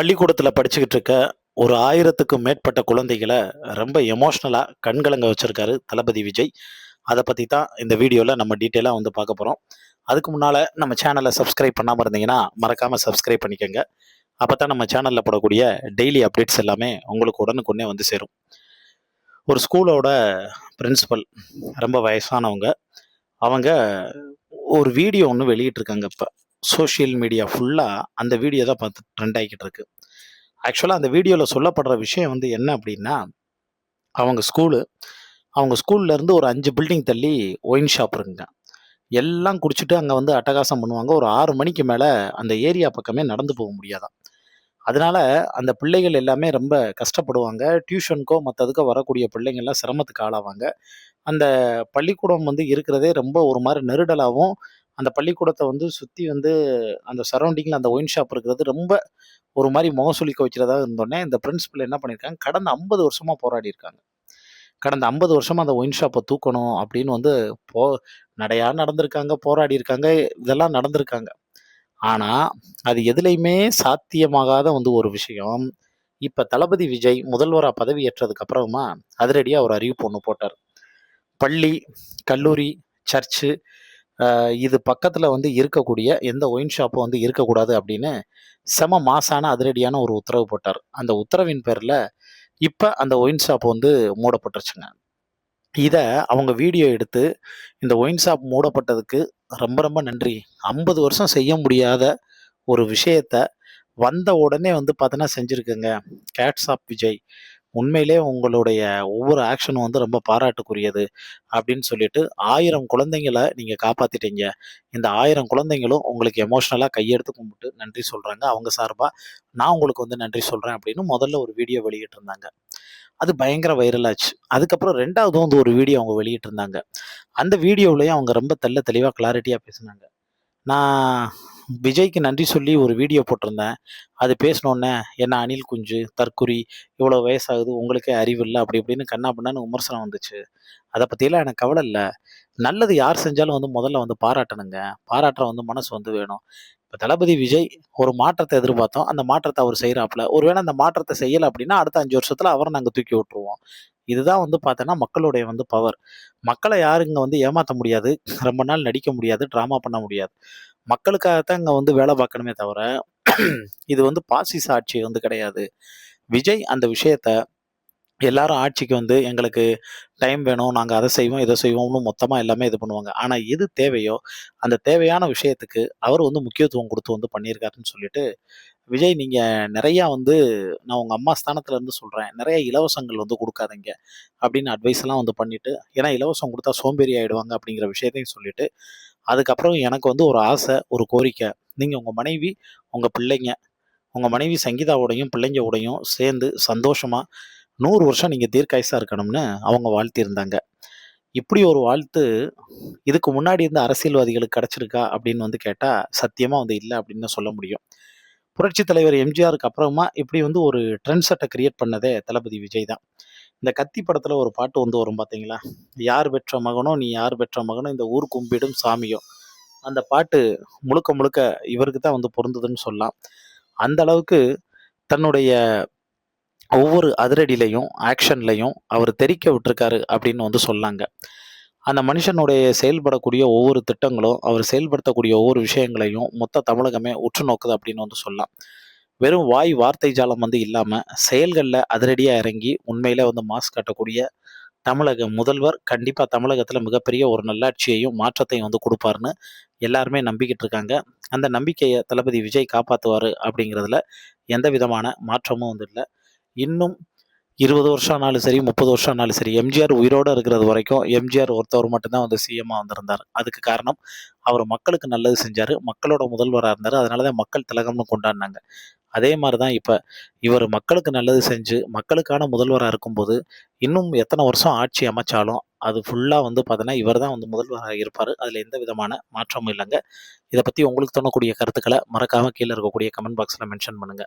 பள்ளிக்கூடத்தில் படிச்சுக்கிட்டு இருக்க ஒரு 1000க்கும் மேற்பட்ட குழந்தைகளை ரொம்ப எமோஷ்னலாக கண்கலங்க வச்சிருக்காரு தளபதி விஜய். அதை பற்றி தான் இந்த வீடியோவில் நம்ம டீட்டெயிலாக வந்து பார்க்க போகிறோம். அதுக்கு முன்னால் நம்ம சேனலை சப்ஸ்கிரைப் பண்ணாமல் இருந்தீங்கன்னா மறக்காமல் சப்ஸ்கிரைப் பண்ணிக்கோங்க. அப்போ தான் நம்ம சேனலில் போடக்கூடிய டெய்லி அப்டேட்ஸ் எல்லாமே உங்களுக்கு உடனுக்குடனே வந்து சேரும். ஒரு ஸ்கூலோட பிரின்சிபல், ரொம்ப வயசானவங்க. அவங்க ஒரு வீடியோ ஒன்று வெளியிட்டிருக்காங்க. இப்போ சோஷியல் மீடியா ஃபுல்லாக அந்த வீடியோ தான் பார்த்து ட்ரெண்ட் ஆகிக்கிட்டு இருக்கு. ஆக்சுவலாக அந்த வீடியோவில் சொல்லப்படுற விஷயம் வந்து என்ன அப்படின்னா, அவங்க ஸ்கூலு அவங்க ஸ்கூல்லேருந்து ஒரு 5 பில்டிங் தள்ளி ஒயின் ஷாப் இருக்குங்க. எல்லாம் குடிச்சிட்டு அங்கே வந்து அட்டகாசம் பண்ணுவாங்க. ஒரு 6 மணிக்கு மேலே அந்த ஏரியா பக்கமே நடந்து போக முடியாதாம். அதனால அந்த பிள்ளைகள் எல்லாமே ரொம்ப கஷ்டப்படுவாங்க. டியூஷனுக்கோ மற்றதுக்கோ வரக்கூடிய பிள்ளைங்கள்லாம் சிரமத்துக்கு ஆளாவாங்க. அந்த பள்ளிக்கூடம் வந்து இருக்கிறதே ரொம்ப ஒரு மாரி நெருடலாவும், அந்த பள்ளிக்கூடத்த வந்து சுத்தி வந்து அந்த சரவுண்டிங்ல அந்த ஒயின் ஷாப் இருக்கிறது ரொம்ப ஒரு மாரி முகம் சுளிக்க வைக்கிறதா இருந்தோனே, இந்த பிரின்சிபல் என்ன பண்ணியிருக்காங்க, கடந்த 50 வருஷமா போராடியிருக்காங்க. கடந்த 50 வருஷமா அந்த ஒயின் ஷாப்ப தூக்கணும் அப்படின்னு வந்து போ நடையா நடந்திருக்காங்க, போராடியிருக்காங்க, இதெல்லாம் நடந்திருக்காங்க. ஆனா, அது எதுலயுமே சாத்தியமாகாத வந்து ஒரு விஷயம், இப்ப தளபதி விஜய் முதல்வரா பதவியேற்றதுக்கு அப்புறமா அதிரடியா ஒரு அறிவிப்பு ஒண்ணு போட்டாரு. பள்ளி, கல்லூரி, சர்ச்சு இது பக்கத்துல வந்து இருக்கக்கூடிய எந்த ஒயின் ஷாப்பும் வந்து இருக்கக்கூடாது அப்படின்னு செம மாசான அதிரடியான ஒரு உத்தரவு போட்டார். அந்த உத்தரவின் பேர்ல இப்ப அந்த ஒயின் ஷாப் வந்து மூடப்பட்டுருச்சுங்க. இத அவங்க வீடியோ எடுத்து இந்த ஒயின் ஷாப் மூடப்பட்டதுக்கு ரொம்ப ரொம்ப நன்றி. 50 வருஷம் செய்ய முடியாத ஒரு விஷயத்த வந்த உடனே வந்து பார்த்தீங்கன்னா செஞ்சிருக்குங்க. Gates of Vijay. உண்மையிலே உங்களுடைய ஒவ்வொரு ஆக்ஷனும் வந்து ரொம்ப பாராட்டுக்குரியது அப்படின்னு சொல்லிட்டு 1000 குழந்தைங்கள நீங்க காப்பாத்திட்டீங்க. இந்த 1000 குழந்தைங்களும் உங்களுக்கு எமோஷனலா கையெடுத்து கும்பிட்டு நன்றி சொல்றாங்க. அவங்க சார்பா நான் உங்களுக்கு வந்து நன்றி சொல்றேன் அப்படின்னு முதல்ல ஒரு வீடியோ வெளியிட்டிருந்தாங்க. அது பயங்கர வைரல் ஆச்சு. அதுக்கப்புறம் 2வது வந்து ஒரு வீடியோ அவங்க வெளியிட்டிருந்தாங்க. அந்த வீடியோவிலயும் அவங்க ரொம்ப தெள்ள தெளிவா கிளாரிட்டியா பேசுனாங்க. நான் விஜய்க்கு நன்றி சொல்லி ஒரு வீடியோ போட்டிருந்தேன். அது பேசினோன்னே, "என்ன அணில் குஞ்சு, தற்குறி, இவ்வளோ வயசாகுது, உங்களுக்கே அறிவில்ல" அப்படி இப்படின்னு கன்னா பின்னான்னு விமர்சனம் வந்துச்சு. அத பத்தியெல்லாம் எனக்கு கவல இல்ல. நல்லது யார் செஞ்சாலும் வந்து முதல்ல வந்து பாராட்டணுங்க. பாராட்டுற வந்து மனசு வந்து வேணும். இப்ப தளபதி விஜய் ஒரு மாற்றத்த எதிர்பார்த்தோம். அந்த மாற்றத்த அவரு செய்றாப்ல. ஒருவேள அந்த மாற்றத்த செய்யல அப்படின்னா, அடுத்த 5 வருஷத்துல அவர நாங்க தூக்கி விட்டுருவோம். இதுதான் வந்து பார்த்தோன்னா, மக்களுடைய வந்து பவர். மக்கள யாரும் இங்க வந்து ஏமாத்த முடியாது. ரொம்ப நாள் நடிக்க முடியாது. டிராமா பண்ண முடியாது. மக்களுக்காகத்தான் இங்க வந்து வேலை பார்க்கணுமே தவிர, இது வந்து பாசிச ஆட்சி வந்து கிடையாது. விஜய் அந்த விஷயத்த எல்லாரும் ஆட்சிக்கு வந்து எங்களுக்கு டைம் வேணும். நாங்க அத செய்வோம், இத செய்வோம்னு மொத்தமா எல்லாமே இது பண்ணுவாங்க. ஆனா எது தேவையோ, அந்த தேவையான விஷயத்துக்கு அவர் வந்து முக்கியத்துவம் குடுத்து வந்து பண்ணியிருக்காருன்னு சொல்லிட்டு, விஜய் நீங்க நெறையா வந்து நான் உங்க அம்மா ஸ்தானத்துல இருந்து சொல்றேன். நெறைய இலவசங்கள் வந்து குடுக்காதீங்க அப்படின்னு அட்வைஸ்லாம் வந்து பண்ணிட்டு, ஏன்னா இலவசம் குடுத்தா சோம்பேறி ஆயிடுவாங்க அப்படிங்கிற விஷயத்தையும் சொல்லிட்டு, அதுக்கப்புறம் எனக்கு வந்து ஒரு ஆசை, ஒரு கோரிக்கை. நீங்க உங்க மனைவி, உங்க பிள்ளைங்க, உங்க மனைவி சங்கீதாவோடையும், பிள்ளைங்களோடையும் சேர்ந்து சந்தோஷமா 100 வருஷம் நீங்க தீர்க்காயுசா இருக்கணும்னு அவங்க வாழ்த்தியிருந்தாங்க. இப்படி ஒரு வாழ்த்து இதுக்கு முன்னாடி இருந்த அரசியல்வாதிகளுக்கு கிடைச்சிருக்கா அப்படின்னு வந்து கேட்டா, சத்தியமா வந்து இல்ல அப்படின்னு தான் சொல்ல முடியும். புரட்சித் தலைவர் எம்ஜிஆருக்கு அப்புறமா இப்படி வந்து ஒரு ட்ரெண்ட் செட்ட கிரியேட் பண்ணதே தளபதி விஜய் தான். இந்த கத்தி படத்துல ஒரு பாட்டு வந்து வரும் பார்த்தீங்களா? "யார் பெற்ற மகனோ, நீ யார் பெற்ற மகனோ, இந்த ஊர் கும்பிடும் சாமியோ" அந்த பாட்டு முழுக்க முழுக்க இவருக்கு தான் வந்து பொருந்துதுன்னு சொல்லலாம். அந்த அளவுக்கு தன்னுடைய ஒவ்வொரு அதிரடியிலயும், ஆக்ஷன்லயும் அவரு தெறிக்க விட்டுருக்காரு அப்படின்னு வந்து சொல்லாங்க. அந்த மனுஷனுடைய செயல்படக்கூடிய ஒவ்வொரு திட்டங்களும், அவர் செயல்படுத்தக்கூடிய ஒவ்வொரு விஷயங்களையும் மொத்த தமிழகமே உற்று நோக்குது அப்படின்னு வந்து சொல்லலாம். வெறும் வாய் வார்த்தை ஜாலம் வந்து இல்லாம, செயல்கள்ல அதிரடியா இறங்கி உண்மையிலே வந்து மாஸ் காட்டக்கூடிய தமிழக முதல்வர் கண்டிப்பா தமிழகத்துல மிகப்பெரிய ஒரு நல்லாட்சியையும், மாற்றத்தையும் வந்து குடுப்பாருன்னு எல்லாருமே நம்பிக்கிட்டு இருக்காங்க. அந்த நம்பிக்கைய தளபதி விஜய் காப்பாத்துவாரு அப்படிங்கிறதுல எந்த விதமான மாற்றமும் வந்து இல்ல. இன்னும் 20 வருஷம் ஆனாலும் சரி, 30 வருஷம் ஆனாலும் சரி, எம்ஜிஆர் உயிரோட இருக்கிறது வரைக்கும் எம்ஜிஆர் ஒருத்தவர் மட்டும் தான் வந்து சிஎம்மா வந்திருந்தார். அதுக்கு காரணம், அவரு மக்களுக்கு நல்லது செஞ்சாரு. மக்களோட முதல்வரா இருந்தாரு. அதனால தான் மக்கள் திலகம்னு கொண்டாடுனாங்க. அதே மாரி தான் இப்ப இவரு மக்களுக்கு நல்லது செஞ்சு, மக்களுக்கான முதல்வரா இருக்கும்போது, இன்னும் எத்தன வருஷம் ஆட்சி அமைச்சாலும், அது ஃபுல்லா வந்து பார்த்தீங்கன்னா, இவர் தான் வந்து முதல்வரா இருப்பாரு. அதுல எந்த விதமான மாற்றமும் இல்லங்க. இத பத்தி உங்களுக்கு தோணக்கூடிய கருத்துக்கள மறக்காம கீழ இருக்கக்கூடிய கமெண்ட் பாக்ஸ்ல மென்ஷன் பண்ணுங்க.